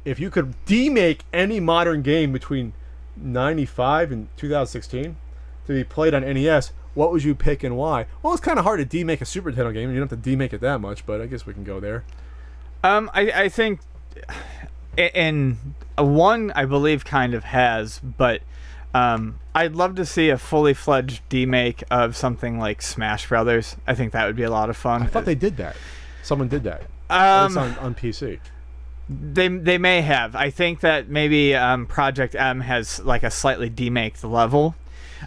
if you could demake any modern game between 95 and 2016 to be played on NES, what would you pick and why? Well, it's kind of hard to demake a Super Nintendo game. You don't have to demake it that much, but I guess we can go there. I think in one, I believe, kind of has, but I'd love to see a fully fledged demake of something like Smash Brothers. I think that would be a lot of fun. I thought they did that. Someone did that. It's on PC. They may have. I think that maybe Project M has like a slightly demaked level,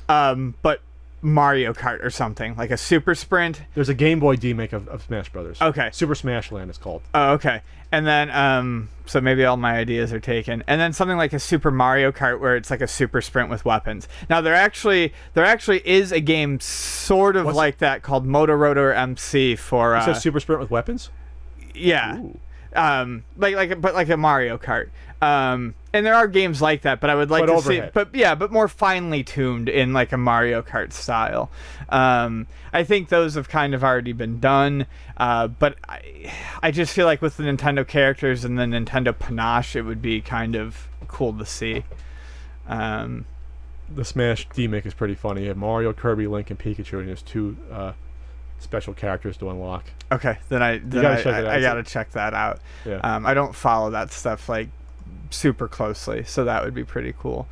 but Mario Kart or something like a Super Sprint. There's a Game Boy demake of Smash Brothers. Okay. Super Smash Land is called. Oh, okay. And then so maybe all my ideas are taken. And then something like a Super Mario Kart where it's like a Super Sprint with weapons. Now there actually is a game sort of like that called Motor Rotor MC for. You said Super Sprint with weapons? Yeah. Ooh. Like a Mario Kart. And there are games like that, but I would like to overhead. see, but more finely tuned in like a Mario Kart style. I think those have kind of already been done, but I just feel like with the Nintendo characters and the Nintendo panache, it would be kind of cool to see. The Smash demake is pretty funny. You have Mario, Kirby, Link, and Pikachu, and there's 2 special characters to unlock. Okay, then I gotta check that out. Yeah. I don't follow that stuff like super closely, so that would be pretty cool.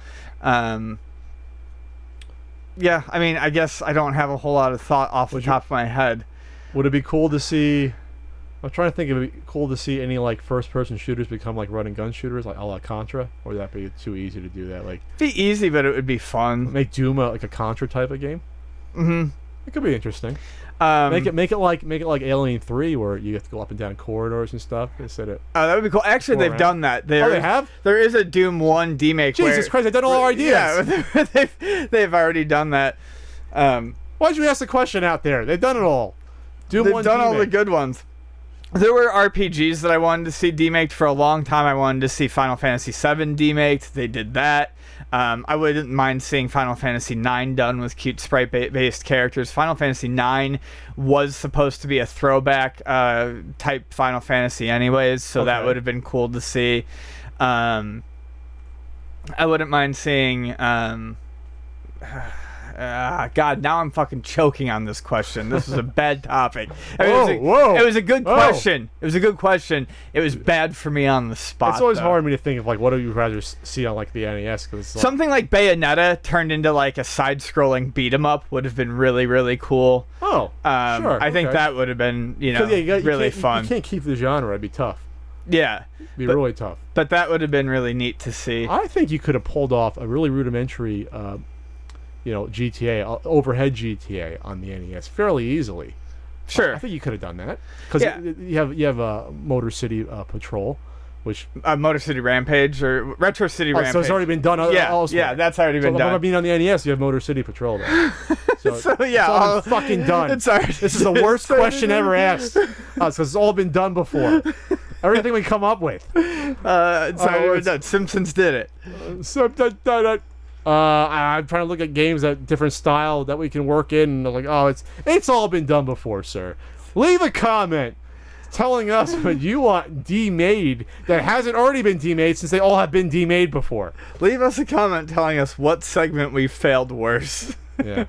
Yeah, I mean, I guess I don't have a whole lot of thought off the top of my head. Would it be cool to see? I'm trying to think. If it'd be cool to see any like first-person shooters become like run-and-gun shooters, like a la Contra, or would that be too easy to do that? Like, it'd be easy, but it would be fun. Make Doom like a Contra type of game. Mm-hmm. It could be interesting. Make it like Alien 3, where you have to go up and down corridors and stuff instead of. Oh, that would be cool. Actually, they've done that. They have. There is a Doom 1 demake. Jesus Christ! They've done all our ideas. Yeah, they've already done that. Why'd you ask the question out there? They've done it all. They've done all the good ones. There were RPGs that I wanted to see demaked for a long time. I wanted to see Final Fantasy VII demaked. They did that. I wouldn't mind seeing Final Fantasy IX done with cute sprite-based characters. Final Fantasy IX was supposed to be a throwback type Final Fantasy anyways, so that would have been cool to see. I wouldn't mind seeing... God, now I'm fucking choking on this question. This is a bad topic. It was a good question. It was a good question. It was bad for me on the spot. It's always hard for me to think of like what do you rather see on like the NES, because something like Bayonetta turned into like a side-scrolling beat 'em up would have been really, really cool. Sure. I think that would have been really fun. You can't keep the genre. It'd be tough. Yeah, it'd be really tough. But that would have been really neat to see. I think you could have pulled off a really rudimentary. GTA, overhead GTA on the NES fairly easily. Sure. I think you could have done that. Because you have Motor City Patrol, which... Motor City Rampage or Retro City Rampage. So it's already been done elsewhere. Yeah, that's already been done. So being on the NES, you have Motor City Patrol there. So yeah. It's all been fucking done. This is the worst question ever asked. Because it's all been done before. Everything we come up with. It's already been done. Simpsons did it. I'm trying to look at games that different style that we can work in, and I'm like, it's all been done before, sir. Leave a comment telling us what you want demade that hasn't already been demade, since they all have been demade before. Leave us a comment telling us what segment we failed worse. Yeah.